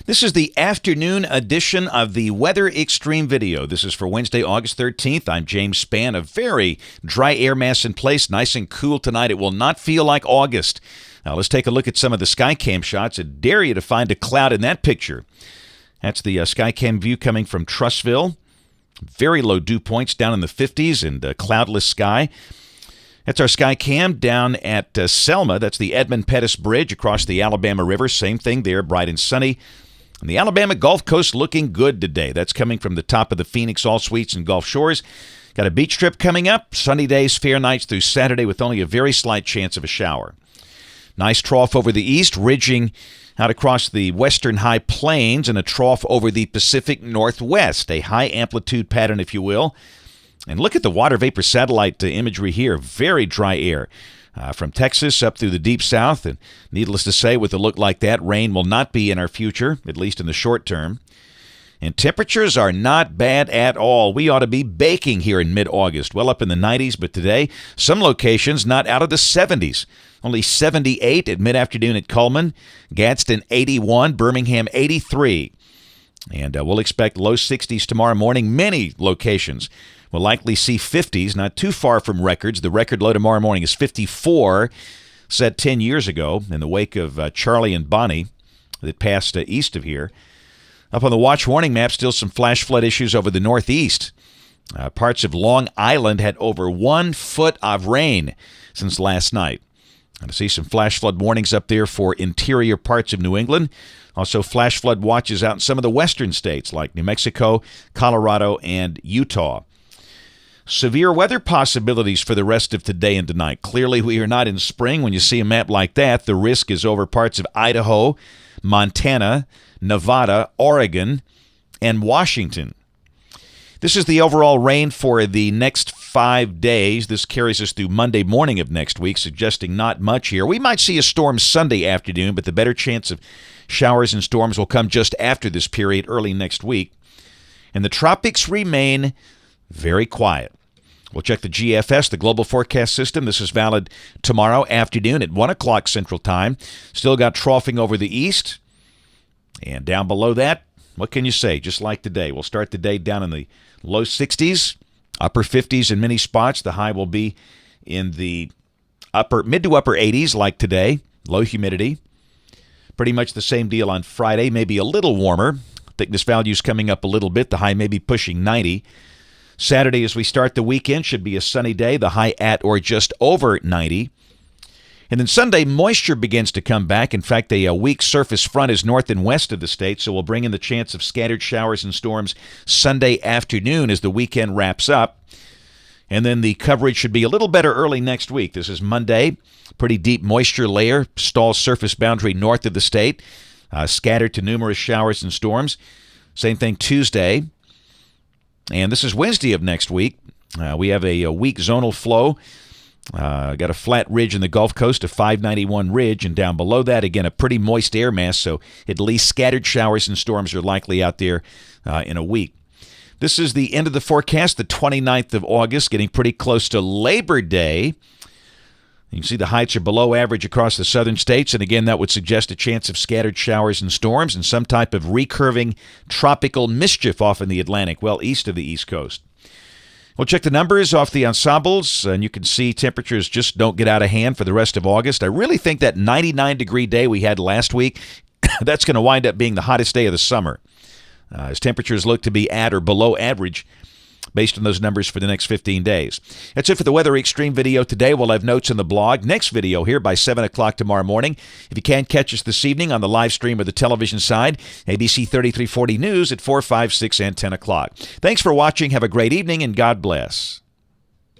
This is the afternoon edition of the Weather Xtreme video. This is for Wednesday, August 13th. I'm James Spann. A very dry air mass in place, nice and cool tonight. It will not feel like August. Now let's take a look at some of the Skycam shots. I dare you to find a cloud in that picture. That's the Skycam view coming from Trussville. Very low dew points down in the 50s and cloudless sky. That's our Skycam down at Selma. That's the Edmund Pettus Bridge across the Alabama River. Same thing there, bright and sunny. And the Alabama Gulf Coast looking good today. That's coming from the top of the Phoenix All Suites and Gulf Shores. Got a beach trip coming up. Sunny days, fair nights through Saturday with only a very slight chance of a shower. Nice trough over the east, ridging out across the western high plains, and a trough over the Pacific Northwest. A high amplitude pattern, if you will. And look at the water vapor satellite imagery here. Very dry air. From Texas up through the deep south, and needless to say, with a look like that, rain will not be in our future, at least in the short term. And temperatures are not bad at all. We ought to be baking here in mid-August, well up in the 90s, but today, some locations not out of the 70s. Only 78 at mid-afternoon at Cullman, Gadsden 81, Birmingham 83. And we'll expect low 60s tomorrow morning. Many locations will likely see 50s, not too far from records. The record low tomorrow morning is 54, set 10 years ago in the wake of Charlie and Bonnie that passed east of here. Up on the watch warning map, still some flash flood issues over the northeast. Parts of Long Island had over 1 foot of rain since last night. I see some flash flood warnings up there for interior parts of New England. Also flash flood watches out in some of the western states like New Mexico, Colorado, and Utah. Severe weather possibilities for the rest of today and tonight. Clearly, we are not in spring. When you see a map like that, the risk is over parts of Idaho, Montana, Nevada, Oregon, and Washington. This is the overall rain for the next 5 days. This carries us through Monday morning of next week, suggesting not much here. We might see a storm Sunday afternoon, but the better chance of showers and storms will come just after this period, early next week. And the tropics remain very quiet. We'll check the GFS, the Global Forecast System. This is valid tomorrow afternoon at 1 o'clock Central Time. Still got troughing over the east. And down below that, what can you say? Just like today. We'll start the day down in the low 60s, upper 50s in many spots. The high will be in the mid to upper 80s like today. Low humidity. Pretty much the same deal on Friday, maybe a little warmer. Thickness values coming up a little bit. The high may be pushing 90. Saturday, as we start the weekend, should be a sunny day, the high at or just over 90. And then Sunday, moisture begins to come back. In fact, a weak surface front is north and west of the state, so we'll bring in the chance of scattered showers and storms Sunday afternoon as the weekend wraps up. And then the coverage should be a little better early next week. This is Monday. Pretty deep moisture layer, stalls surface boundary north of the state, scattered to numerous showers and storms. Same thing Tuesday. And this is Wednesday of next week. We have a weak zonal flow. Got a flat ridge in the Gulf Coast, a 591 ridge, and down below that, again, a pretty moist air mass, so at least scattered showers and storms are likely out there in a week. This is the end of the forecast, the 29th of August, getting pretty close to Labor Day. You can see the heights are below average across the southern states, and again, that would suggest a chance of scattered showers and storms and some type of recurving tropical mischief off in the Atlantic, well east of the East Coast. We'll check the numbers off the ensembles, and you can see temperatures just don't get out of hand for the rest of August. I really think that 99-degree day we had last week, that's going to wind up being the hottest day of the summer, as temperatures look to be at or below average based on those numbers for the next 15 days. That's it for the Weather Xtreme video today. We'll have notes in the blog. Next video here by 7 o'clock tomorrow morning. If you can't catch us this evening on the live stream or the television side, ABC 3340 News at 4, 5, 6, and 10 o'clock. Thanks for watching. Have a great evening, and God bless.